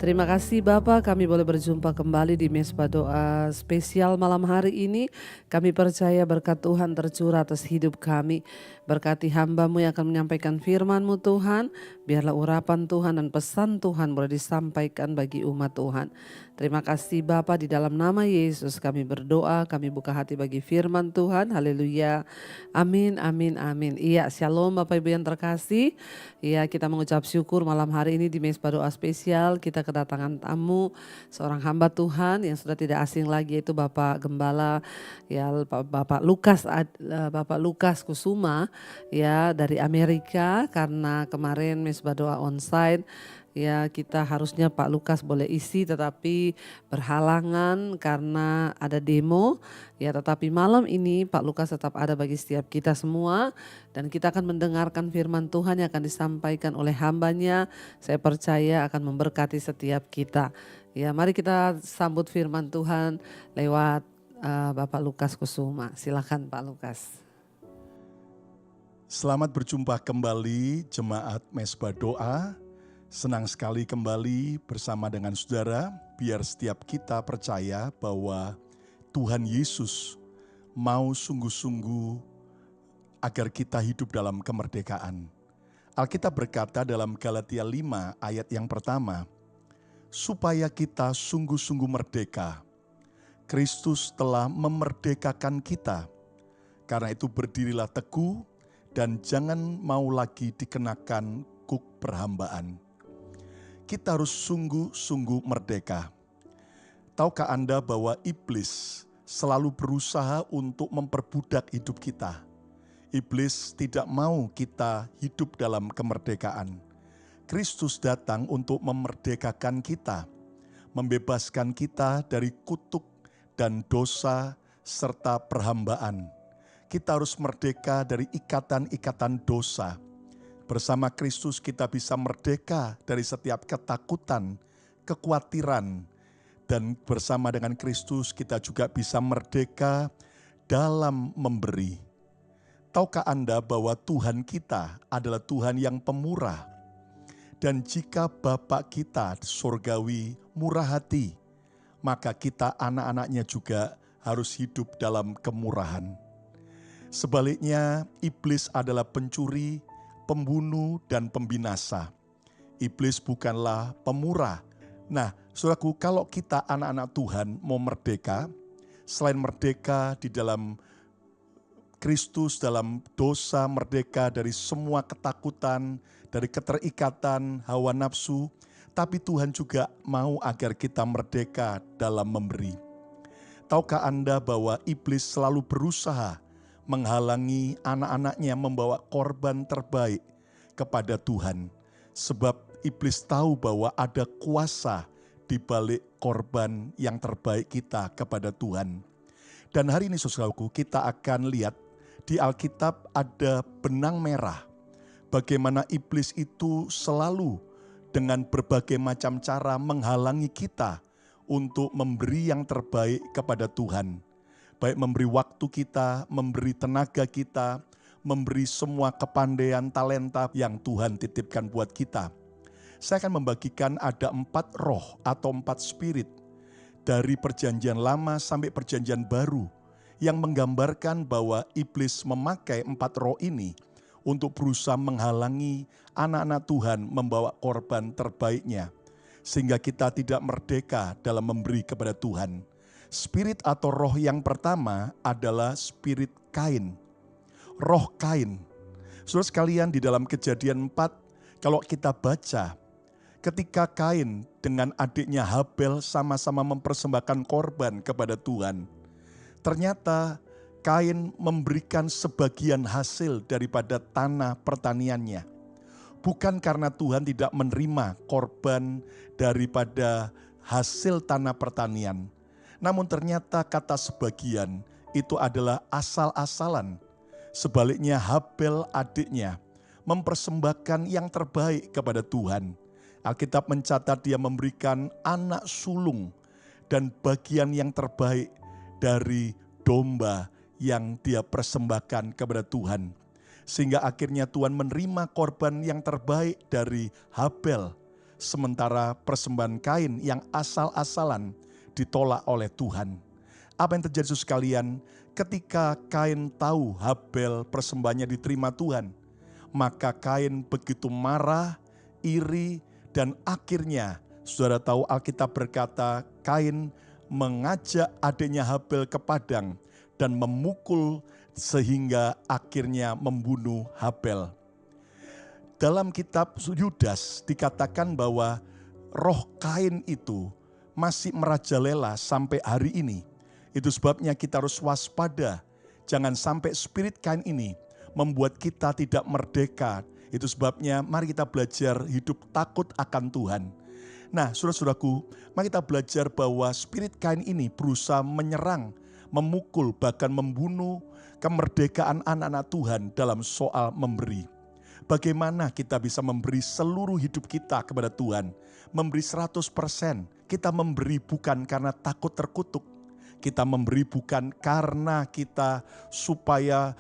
Terima kasih Bapak, kami boleh berjumpa kembali di Mesbah Doa spesial malam hari ini. Kami percaya berkat Tuhan tercurah atas hidup kami. Berkati hamba-Mu yang akan menyampaikan firman-Mu Tuhan. Biarlah urapan Tuhan dan pesan Tuhan boleh disampaikan bagi umat Tuhan. Terima kasih Bapak, di dalam nama Yesus kami berdoa, kami buka hati bagi firman Tuhan. Haleluya. Amin, amin, amin. Iya, shalom Bapak Ibu yang terkasih. Iya, kita mengucap syukur malam hari ini di Mesbah Doa spesial kita kedatangan tamu seorang hamba Tuhan yang sudah tidak asing lagi, yaitu Bapak Gembala ya, Bapak Lukas Kusuma ya, dari Amerika. Karena kemarin Mesbah Doa onsite ya, kita harusnya Pak Lukas boleh isi tetapi berhalangan karena ada demo ya, tetapi malam ini Pak Lukas tetap ada bagi setiap kita semua dan kita akan mendengarkan firman Tuhan yang akan disampaikan oleh hambanya. Saya percaya akan memberkati setiap kita. Ya, mari kita sambut firman Tuhan lewat Bapak Lukas Kusuma. Silakan Pak Lukas. Selamat berjumpa kembali jemaat Mesbah Doa. Senang sekali kembali bersama dengan saudara, biar setiap kita percaya bahwa Tuhan Yesus mau sungguh-sungguh agar kita hidup dalam kemerdekaan. Alkitab berkata dalam Galatia 5 ayat yang pertama, supaya kita sungguh-sungguh merdeka. Kristus telah memerdekakan kita. Karena itu berdirilah teguh dan jangan mau lagi dikenakan kuk perhambaan. Kita harus sungguh-sungguh merdeka. Tahukah Anda bahwa iblis selalu berusaha untuk memperbudak hidup kita? Iblis tidak mau kita hidup dalam kemerdekaan. Kristus datang untuk memerdekakan kita, membebaskan kita dari kutuk dan dosa serta perhambaan. Kita harus merdeka dari ikatan-ikatan dosa. Bersama Kristus kita bisa merdeka dari setiap ketakutan, kekhawatiran, dan bersama dengan Kristus kita juga bisa merdeka dalam memberi. Tahukah Anda bahwa Tuhan kita adalah Tuhan yang pemurah? Dan jika Bapa kita surgawi murah hati, maka kita anak-anaknya juga harus hidup dalam kemurahan. Sebaliknya, iblis adalah pencuri, pembunuh, dan pembinasa. Iblis bukanlah pemurah. Nah, saudaraku, kalau kita anak-anak Tuhan mau merdeka, selain merdeka di dalam Kristus, dalam dosa, merdeka dari semua ketakutan, dari keterikatan, hawa nafsu, tapi Tuhan juga mau agar kita merdeka dalam memberi. Tahukah Anda bahwa iblis selalu berusaha menghalangi anak-anaknya membawa korban terbaik kepada Tuhan. Sebab iblis tahu bahwa ada kuasa di balik korban yang terbaik kita kepada Tuhan. Dan hari ini saudaraku, kita akan lihat di Alkitab ada benang merah. Bagaimana iblis itu selalu dengan berbagai macam cara menghalangi kita untuk memberi yang terbaik kepada Tuhan. Baik memberi waktu kita, memberi tenaga kita, memberi semua kepandaian, talenta yang Tuhan titipkan buat kita. Saya akan membagikan ada 4 roh atau 4 spirit dari perjanjian lama sampai perjanjian baru yang menggambarkan bahwa iblis memakai 4 roh ini untuk berusaha menghalangi anak-anak Tuhan membawa korban terbaiknya. Sehingga kita tidak merdeka dalam memberi kepada Tuhan. Spirit atau roh yang pertama adalah spirit Kain. Roh Kain. Saudara sekalian, di dalam Kejadian 4, kalau kita baca, ketika Kain dengan adiknya Habel sama-sama mempersembahkan korban kepada Tuhan, ternyata Kain memberikan sebagian hasil daripada tanah pertaniannya. Bukan karena Tuhan tidak menerima korban daripada hasil tanah pertanian. Namun ternyata kata sebagian itu adalah asal-asalan. Sebaliknya Habel adiknya mempersembahkan yang terbaik kepada Tuhan. Alkitab mencatat dia memberikan anak sulung dan bagian yang terbaik dari domba yang dia persembahkan kepada Tuhan. Sehingga akhirnya Tuhan menerima korban yang terbaik dari Habel. sementara persembahan Kain yang asal-asalan ditolak oleh Tuhan. Apa yang terjadi saudara sekalian? Ketika Kain tahu Habel persembahannya diterima Tuhan, maka Kain begitu marah, iri, dan akhirnya saudara tahu Alkitab berkata Kain mengajak adiknya Habel ke padang dan memukul sehingga akhirnya membunuh Habel. Dalam kitab Yudas dikatakan bahwa roh Kain itu masih merajalela sampai hari ini. Itu sebabnya kita harus waspada. Jangan sampai spirit Kain ini membuat kita tidak merdeka. Itu sebabnya mari kita belajar hidup takut akan Tuhan. Nah, saudara-saudaraku, mari kita belajar bahwa spirit Kain ini berusaha menyerang, memukul, bahkan membunuh kemerdekaan anak-anak Tuhan dalam soal memberi. Bagaimana kita bisa memberi seluruh hidup kita kepada Tuhan? Memberi 100%. Kita memberi bukan karena takut terkutuk. Kita memberi bukan karena kita supaya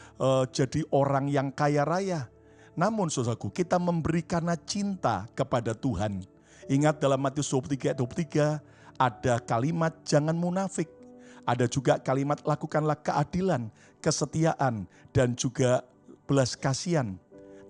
jadi orang yang kaya raya. Namun saudaraku, kita memberi karena cinta kepada Tuhan. Ingat dalam Matius 23 ayat 23 ada kalimat jangan munafik. Ada juga kalimat lakukanlah keadilan, kesetiaan, dan juga belas kasihan.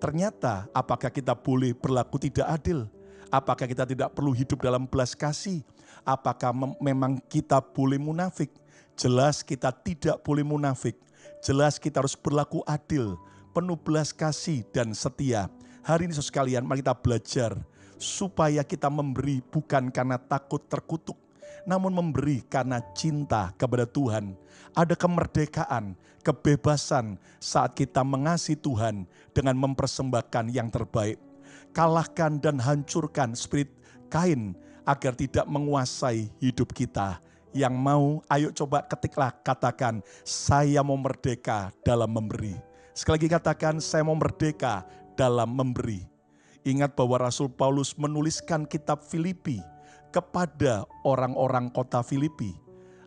Ternyata apakah kita boleh berlaku tidak adil? Apakah kita tidak perlu hidup dalam belas kasih? Apakah memang kita boleh munafik? Jelas kita tidak boleh munafik. Jelas kita harus berlaku adil, penuh belas kasih dan setia. Hari ini saudara sekalian, mari kita belajar supaya kita memberi bukan karena takut terkutuk, namun memberi karena cinta kepada Tuhan. Ada kemerdekaan, kebebasan saat kita mengasihi Tuhan dengan mempersembahkan yang terbaik. Kalahkan dan hancurkan spirit Kain agar tidak menguasai hidup kita. Yang mau, ayo coba ketiklah, katakan, saya mau merdeka dalam memberi. Sekali lagi katakan, saya mau merdeka dalam memberi. Ingat bahwa Rasul Paulus menuliskan kitab Filipi kepada orang-orang kota Filipi.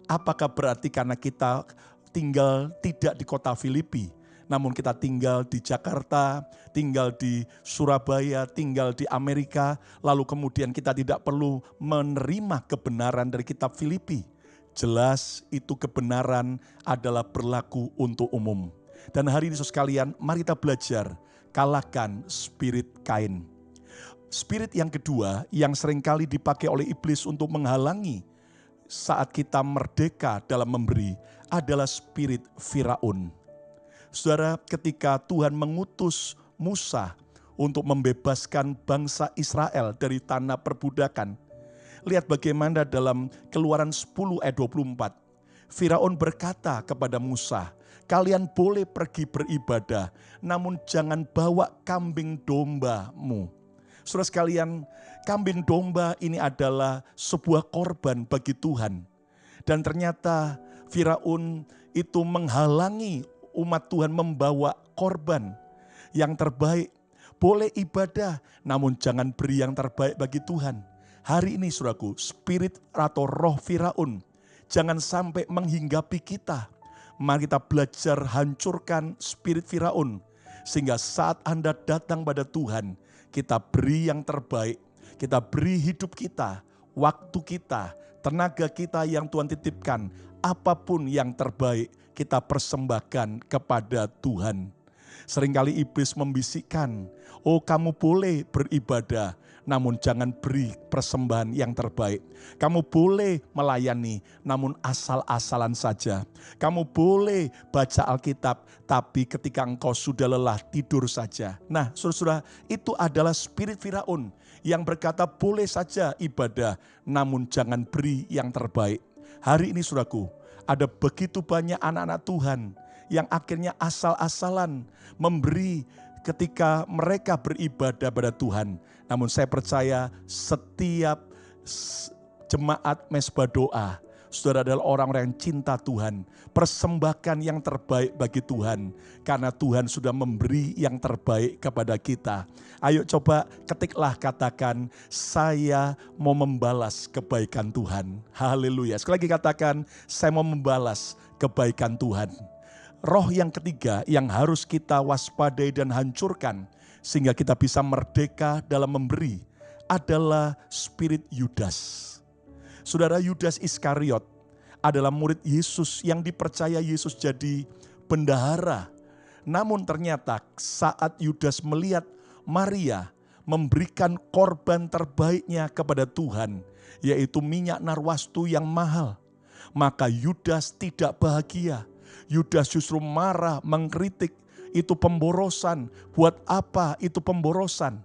Apakah berarti karena kita tinggal tidak di kota Filipi, namun kita tinggal di Jakarta, tinggal di Surabaya, tinggal di Amerika, lalu kemudian kita tidak perlu menerima kebenaran dari kitab Filipi? Jelas itu kebenaran adalah berlaku untuk umum. Dan hari ini saudara sekalian, mari kita belajar kalahkan spirit Kain. Spirit yang kedua yang seringkali dipakai oleh iblis untuk menghalangi saat kita merdeka dalam memberi adalah spirit Firaun. Saudara, ketika Tuhan mengutus Musa untuk membebaskan bangsa Israel dari tanah perbudakan, lihat bagaimana dalam Keluaran 10 ayat 24. Firaun berkata kepada Musa, kalian boleh pergi beribadah, namun jangan bawa kambing dombamu. Saudara sekalian, kambing domba ini adalah sebuah korban bagi Tuhan. Dan ternyata Firaun itu menghalangi umat Tuhan membawa korban yang terbaik. Boleh ibadah, namun jangan beri yang terbaik bagi Tuhan. Hari ini saudaraku, spirit atau roh Firaun jangan sampai menghinggapi kita. Mari kita belajar hancurkan spirit Firaun. Sehingga saat Anda datang pada Tuhan, kita beri yang terbaik. Kita beri hidup kita, waktu kita, tenaga kita yang Tuhan titipkan. Apapun yang terbaik kita persembahkan kepada Tuhan. Seringkali iblis membisikkan, oh kamu boleh beribadah, namun jangan beri persembahan yang terbaik. Kamu boleh melayani, namun asal-asalan saja. Kamu boleh baca Alkitab, tapi ketika engkau sudah lelah tidur saja. Nah, saudara-saudara, itu adalah spirit Firaun yang berkata boleh saja ibadah, namun jangan beri yang terbaik. Hari ini saudaraku, ada begitu banyak anak-anak Tuhan yang akhirnya asal-asalan memberi ketika mereka beribadah pada Tuhan. Namun saya percaya setiap jemaat Mesbah Doa, saudara adalah orang-orang yang cinta Tuhan. Persembahkan yang terbaik bagi Tuhan. Karena Tuhan sudah memberi yang terbaik kepada kita. Ayo coba ketiklah, katakan, saya mau membalas kebaikan Tuhan. Haleluya. Sekali lagi katakan, saya mau membalas kebaikan Tuhan. Roh yang ketiga yang harus kita waspadai dan hancurkan sehingga kita bisa merdeka dalam memberi adalah spirit Yudas. Saudara, Yudas Iskariot adalah murid Yesus yang dipercaya Yesus jadi bendahara. Namun ternyata saat Yudas melihat Maria memberikan korban terbaiknya kepada Tuhan, yaitu minyak narwastu yang mahal, maka Yudas tidak bahagia. Yudas justru marah, mengkritik, itu pemborosan. Buat apa itu pemborosan?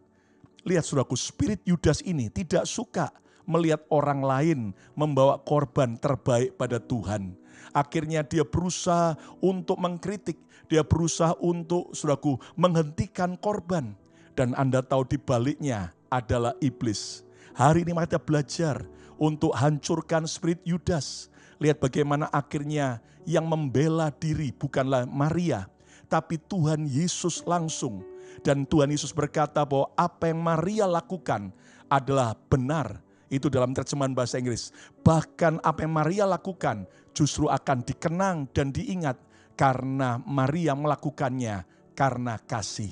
Lihat saudaraku, spirit Yudas ini tidak suka melihat orang lain membawa korban terbaik pada Tuhan. Akhirnya dia berusaha untuk mengkritik, dia berusaha untuk saudaraku menghentikan korban. Dan Anda tahu di baliknya adalah iblis. Hari ini kita belajar untuk hancurkan spirit Yudas. Lihat bagaimana akhirnya yang membela diri bukanlah Maria, tapi Tuhan Yesus langsung. Dan Tuhan Yesus berkata bahwa apa yang Maria lakukan adalah benar. Itu dalam terjemahan bahasa Inggris. Bahkan apa yang Maria lakukan justru akan dikenang dan diingat karena Maria melakukannya karena kasih.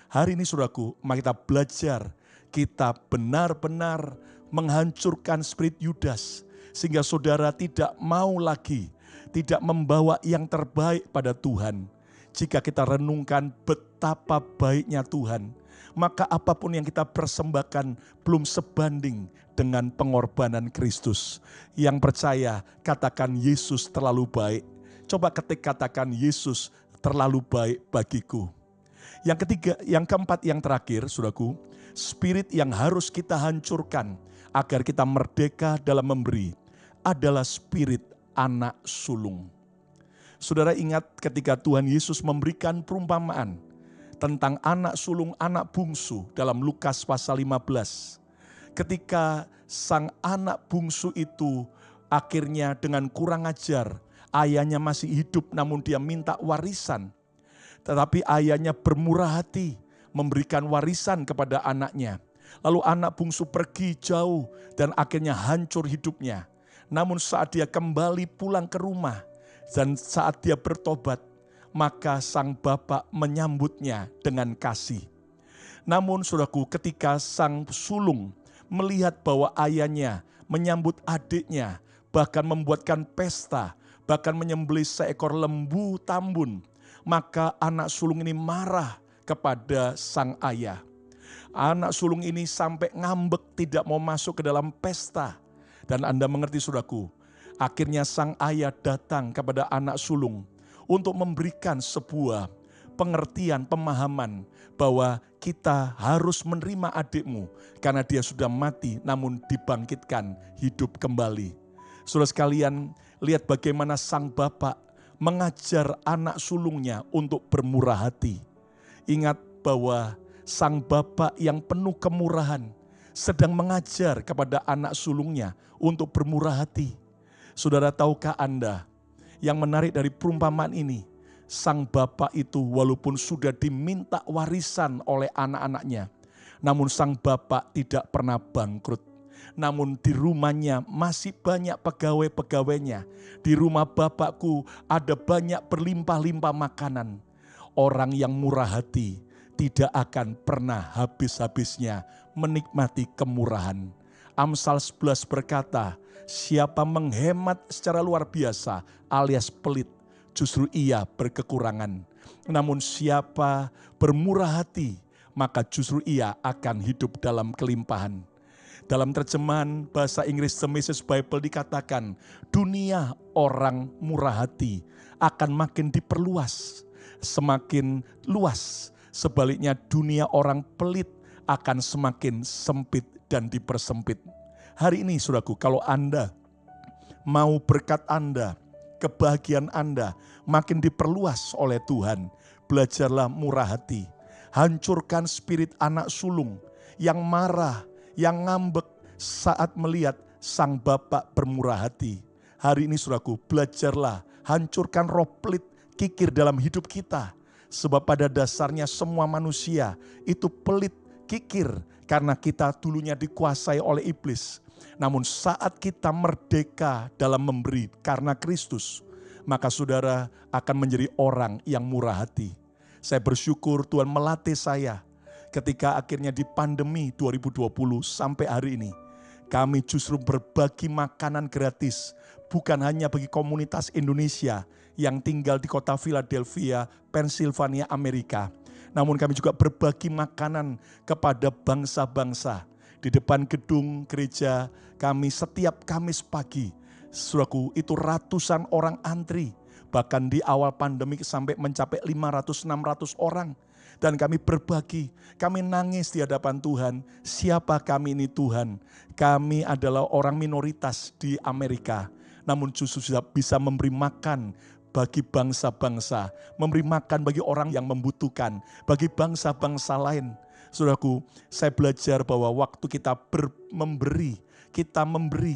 Hari ini saudaraku, mari kita belajar. Kita benar-benar menghancurkan spirit Yudas. Sehingga saudara tidak mau lagi, tidak membawa yang terbaik pada Tuhan. Jika kita renungkan betapa baiknya Tuhan, maka apapun yang kita persembahkan belum sebanding dengan pengorbanan Kristus. Yang percaya, katakan Yesus terlalu baik. Coba katakan Yesus terlalu baik bagiku. Yang ketiga, yang keempat, yang terakhir, saudaraku, spirit yang harus kita hancurkan agar kita merdeka dalam memberi adalah spirit anak sulung. Saudara ingat ketika Tuhan Yesus memberikan perumpamaan tentang anak sulung, anak bungsu dalam Lukas pasal 15. Ketika sang anak bungsu itu akhirnya dengan kurang ajar, ayahnya masih hidup namun dia minta warisan. Tetapi ayahnya bermurah hati memberikan warisan kepada anaknya. Lalu anak bungsu pergi jauh dan akhirnya hancur hidupnya. Namun saat dia kembali pulang ke rumah dan saat dia bertobat, maka sang bapak menyambutnya dengan kasih. Namun saudaraku, ketika sang sulung melihat bahwa ayahnya menyambut adiknya, bahkan membuatkan pesta, bahkan menyembelih seekor lembu tambun, maka anak sulung ini marah kepada sang ayah. Anak sulung ini sampai ngambek tidak mau masuk ke dalam pesta. Dan Anda mengerti saudaraku, akhirnya sang ayah datang kepada anak sulung untuk memberikan sebuah pengertian, pemahaman bahwa kita harus menerima adikmu karena dia sudah mati namun dibangkitkan hidup kembali. Saudara sekalian, lihat bagaimana sang bapak mengajar anak sulungnya untuk bermurah hati. Ingat bahwa sang bapak yang penuh kemurahan sedang mengajar kepada anak sulungnya untuk bermurah hati. Saudara, tahukah Anda yang menarik dari perumpamaan ini? Sang bapak itu walaupun sudah diminta warisan oleh anak-anaknya, namun sang bapak tidak pernah bangkrut. Namun di rumahnya masih banyak pegawai-pegawainya. Di rumah bapakku ada banyak berlimpah-limpah makanan. Orang yang murah hati tidak akan pernah habis-habisnya menikmati kemurahan. Amsal 11 berkata, siapa menghemat secara luar biasa alias pelit, justru ia berkekurangan. Namun siapa bermurah hati, maka justru ia akan hidup dalam kelimpahan. Dalam terjemahan bahasa Inggris The Message Bible dikatakan, dunia orang murah hati akan makin diperluas, semakin luas. Sebaliknya dunia orang pelit akan semakin sempit dan dipersempit. Hari ini saudaraku, kalau Anda mau berkat Anda, kebahagiaan Anda makin diperluas oleh Tuhan, belajarlah murah hati. Hancurkan spirit anak sulung yang marah, yang ngambek saat melihat sang bapak bermurah hati. Hari ini saudaraku, belajarlah hancurkan roh pelit, kikir dalam hidup kita. Sebab pada dasarnya semua manusia itu pelit, kikir, karena kita dulunya dikuasai oleh iblis. Namun saat kita merdeka dalam memberi karena Kristus, maka saudara akan menjadi orang yang murah hati. Saya bersyukur Tuhan melatih saya. ketika akhirnya di pandemi 2020 sampai hari ini, kami justru berbagi makanan gratis, bukan hanya bagi komunitas Indonesia yang tinggal di kota Philadelphia, Pennsylvania, Amerika. Namun kami juga berbagi makanan kepada bangsa-bangsa. Di depan gedung gereja kami setiap Kamis pagi, saudaraku, itu ratusan orang antri. Bahkan di awal pandemi sampai mencapai 500-600 orang. Dan kami berbagi, kami nangis di hadapan Tuhan. Siapa kami ini Tuhan? Kami adalah orang minoritas di Amerika. Namun justru bisa memberi makan bagi bangsa-bangsa. Memberi makan bagi orang yang membutuhkan. Bagi bangsa-bangsa lain. Saudaraku, saya belajar bahwa waktu kita memberi,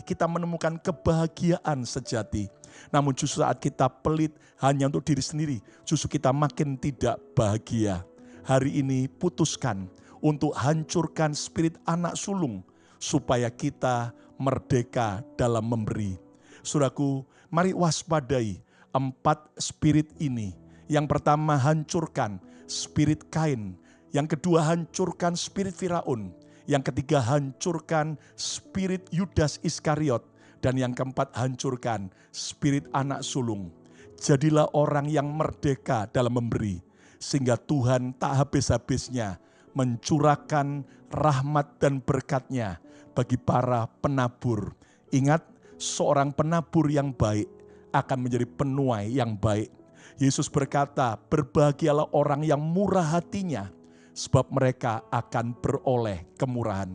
kita menemukan kebahagiaan sejati. Namun justru saat kita pelit hanya untuk diri sendiri, justru kita makin tidak bahagia. Hari ini putuskan untuk hancurkan spirit anak sulung supaya kita merdeka dalam memberi. Saudaraku, mari waspadai 4 spirit ini. Yang pertama, hancurkan spirit Kain. Yang kedua, hancurkan spirit Firaun. Yang ketiga, hancurkan spirit Yudas Iskariot. Dan yang keempat, hancurkan spirit anak sulung. Jadilah orang yang merdeka dalam memberi. Sehingga Tuhan tak habis-habisnya mencurahkan rahmat dan berkat-Nya bagi para penabur. Ingat, seorang penabur yang baik akan menjadi penuai yang baik. Yesus berkata, berbahagialah orang yang murah hatinya, sebab mereka akan beroleh kemurahan.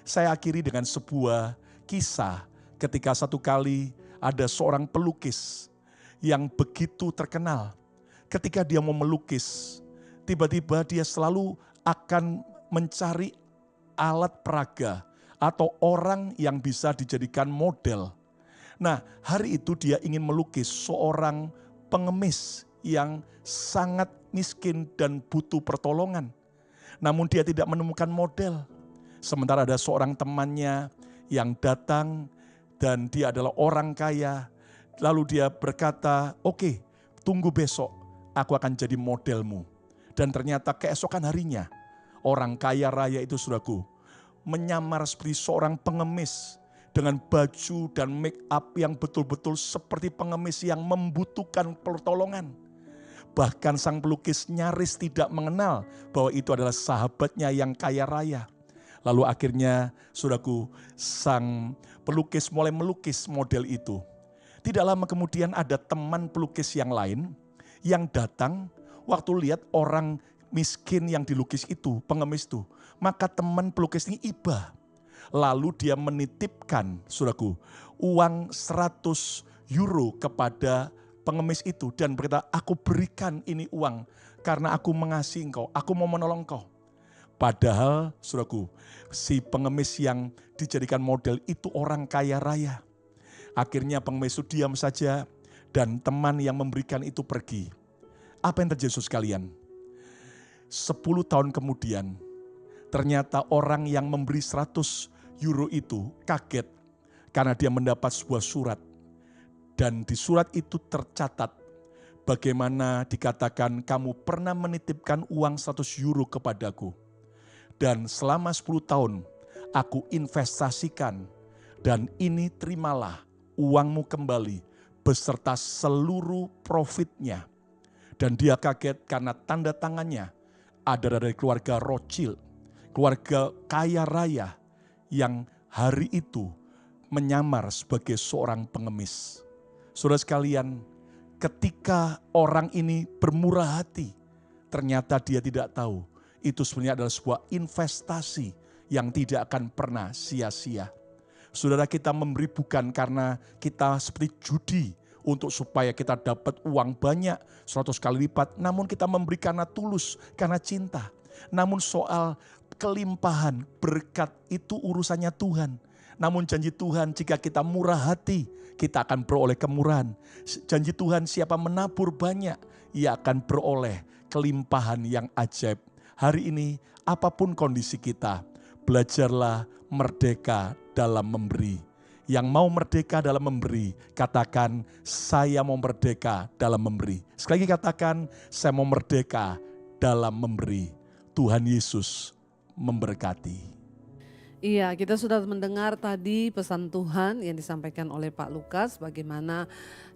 Saya akhiri dengan sebuah kisah ketika satu kali ada seorang pelukis yang begitu terkenal. Ketika dia mau melukis, tiba-tiba dia selalu akan mencari alat peraga atau orang yang bisa dijadikan model. Nah, hari itu dia ingin melukis seorang pengemis yang sangat miskin dan butuh pertolongan. Namun dia tidak menemukan model. Sementara ada seorang temannya yang datang dan dia adalah orang kaya. Lalu dia berkata, oke, tunggu besok. Aku akan jadi modelmu. Dan ternyata keesokan harinya, orang kaya raya itu, saudaraku, menyamar seperti seorang pengemis dengan baju dan make up yang betul-betul seperti pengemis yang membutuhkan pertolongan. Bahkan sang pelukis nyaris tidak mengenal bahwa itu adalah sahabatnya yang kaya raya. Lalu akhirnya, saudaraku, sang pelukis mulai melukis model itu. Tidak lama kemudian ada teman pelukis yang lain yang datang waktu lihat orang miskin yang dilukis itu, pengemis itu. Maka teman pelukis ini iba. Lalu dia menitipkan, saudaraku, uang 100 euro kepada pengemis itu. Dan berkata, aku berikan ini uang karena aku mengasihi engkau, aku mau menolong engkau. Padahal, saudaraku, si pengemis yang dijadikan model itu orang kaya raya. Akhirnya pengemis itu diam saja dan teman yang memberikan itu pergi. Apa yang terjadi sekalian? 10 tahun kemudian, ternyata orang yang memberi 100 euro itu kaget karena dia mendapat sebuah surat. Dan di surat itu tercatat bagaimana dikatakan kamu pernah menitipkan uang 100 euro kepadaku. Dan selama 10 tahun aku investasikan dan ini terimalah uangmu kembali beserta seluruh profitnya. Dan dia kaget karena tanda tangannya ada dari keluarga Rothschild, keluarga kaya raya yang hari itu menyamar sebagai seorang pengemis. Saudara sekalian, ketika orang ini bermurah hati, ternyata dia tidak tahu itu sebenarnya adalah sebuah investasi yang tidak akan pernah sia-sia. Saudara, kita memberi bukan karena kita seperti judi untuk supaya kita dapat uang banyak 100 kali lipat. Namun kita memberi karena tulus, karena cinta. Namun soal kelimpahan, berkat itu urusannya Tuhan. Namun janji Tuhan jika kita murah hati, kita akan beroleh kemurahan. Janji Tuhan siapa menabur banyak, ia akan beroleh kelimpahan yang ajaib. Hari ini apapun kondisi kita, belajarlah merdeka dalam memberi. Yang mau merdeka dalam memberi, katakan saya mau merdeka dalam memberi. Sekali lagi katakan saya mau merdeka dalam memberi. Tuhan Yesus memberkati. Iya, kita sudah mendengar tadi pesan Tuhan yang disampaikan oleh Pak Lukas, bagaimana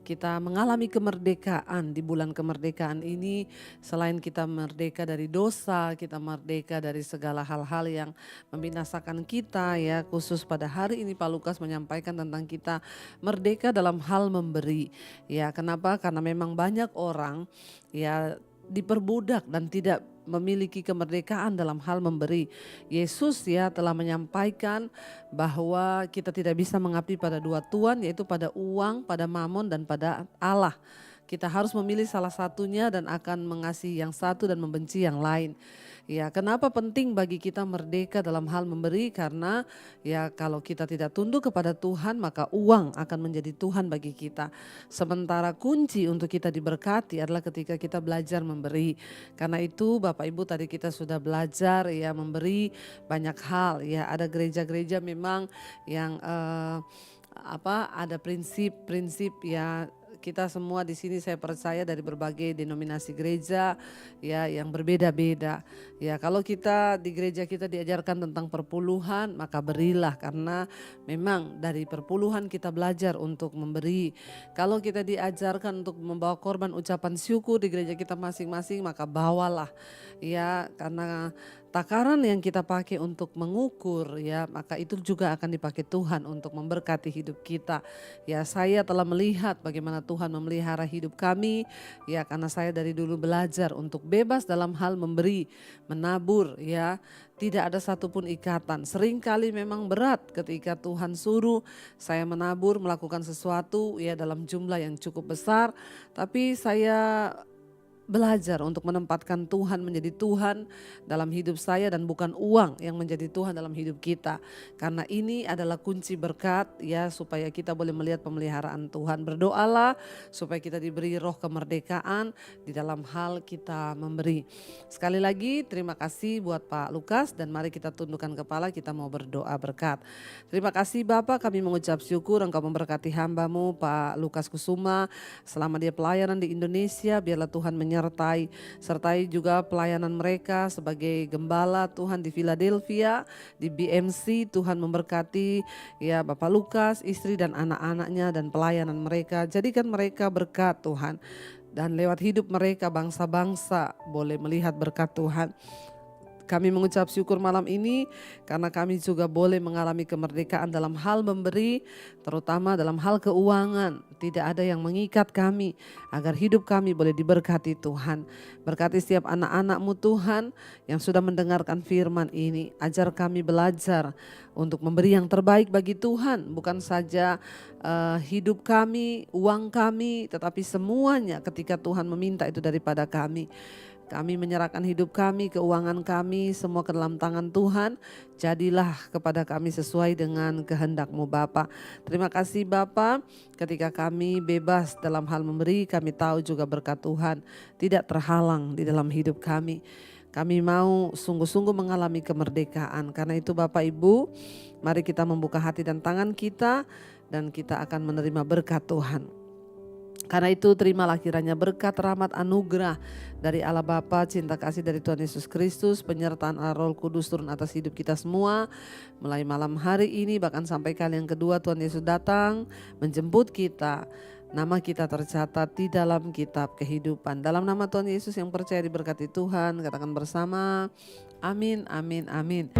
kita mengalami kemerdekaan di bulan kemerdekaan ini. Selain kita merdeka dari dosa, kita merdeka dari segala hal-hal yang membinasakan kita ya. Khusus pada hari ini Pak Lukas menyampaikan tentang kita merdeka dalam hal memberi. Ya, kenapa? Karena memang banyak orang ya diperbudak dan tidak memiliki kemerdekaan dalam hal memberi. Yesus ya telah menyampaikan bahwa kita tidak bisa mengabdi pada dua tuan, yaitu pada uang, pada mamon, dan pada Allah. Kita harus memilih salah satunya dan akan mengasihi yang satu dan membenci yang lain. Ya, kenapa penting bagi kita merdeka dalam hal memberi? Karena ya kalau kita tidak tunduk kepada Tuhan, maka uang akan menjadi Tuhan bagi kita. Sementara kunci untuk kita diberkati adalah ketika kita belajar memberi. Karena itu Bapak Ibu tadi kita sudah belajar ya memberi banyak hal ya. Ada gereja-gereja memang yang ada prinsip-prinsip ya. Kita semua di sini saya percaya dari berbagai denominasi gereja ya yang berbeda-beda. Ya kalau kita di gereja kita diajarkan tentang perpuluhan, maka berilah karena memang dari perpuluhan kita belajar untuk memberi. Kalau kita diajarkan untuk membawa korban ucapan syukur di gereja kita masing-masing, maka bawalah ya, karena takaran yang kita pakai untuk mengukur ya, maka itu juga akan dipakai Tuhan untuk memberkati hidup kita. Ya, saya telah melihat bagaimana Tuhan memelihara hidup kami ya, karena saya dari dulu belajar untuk bebas dalam hal memberi, menabur ya. Tidak ada satupun ikatan. Seringkali memang berat ketika Tuhan suruh saya menabur, melakukan sesuatu ya dalam jumlah yang cukup besar, tapi saya belajar untuk menempatkan Tuhan menjadi Tuhan dalam hidup saya dan bukan uang yang menjadi Tuhan dalam hidup kita. Karena ini adalah kunci berkat ya, supaya kita boleh melihat pemeliharaan Tuhan. Berdoalah supaya kita diberi roh kemerdekaan di dalam hal kita memberi. Sekali lagi terima kasih buat Pak Lukas dan mari kita tundukkan kepala, kita mau berdoa berkat. Terima kasih Bapak, kami mengucap syukur Engkau memberkati hamba-Mu Pak Lukas Kusuma selama dia pelayanan di Indonesia. Biarlah Tuhan sertai juga pelayanan mereka sebagai gembala Tuhan di Philadelphia, di BMC. Tuhan memberkati ya Bapak Lukas, istri dan anak-anaknya dan pelayanan mereka. Jadikan mereka berkat Tuhan, dan lewat hidup mereka bangsa-bangsa boleh melihat berkat Tuhan. Kami mengucap syukur malam ini karena kami juga boleh mengalami kemerdekaan dalam hal memberi, terutama dalam hal keuangan. Tidak ada yang mengikat kami agar hidup kami boleh diberkati Tuhan. Berkati setiap anak-anak-Mu Tuhan yang sudah mendengarkan firman ini. Ajar kami belajar untuk memberi yang terbaik bagi Tuhan. Bukan saja hidup kami, uang kami, tetapi semuanya ketika Tuhan meminta itu daripada kami. Kami menyerahkan hidup kami, keuangan kami, semua ke dalam tangan Tuhan. Jadilah kepada kami sesuai dengan kehendak-Mu Bapa. Terima kasih Bapa, ketika kami bebas dalam hal memberi, kami tahu juga berkat Tuhan tidak terhalang di dalam hidup kami. Kami mau sungguh-sungguh mengalami kemerdekaan. Karena itu Bapak Ibu, mari kita membuka hati dan tangan kita dan kita akan menerima berkat Tuhan. Karena itu terimalah kiranya berkat, rahmat, anugerah dari Allah Bapa, cinta kasih dari Tuhan Yesus Kristus, penyertaan Roh Kudus turun atas hidup kita semua. Mulai malam hari ini bahkan sampai kali yang kedua Tuhan Yesus datang menjemput kita. Nama kita tercatat di dalam kitab kehidupan. Dalam nama Tuhan Yesus yang percaya diberkati Tuhan, katakan bersama, amin, amin, amin.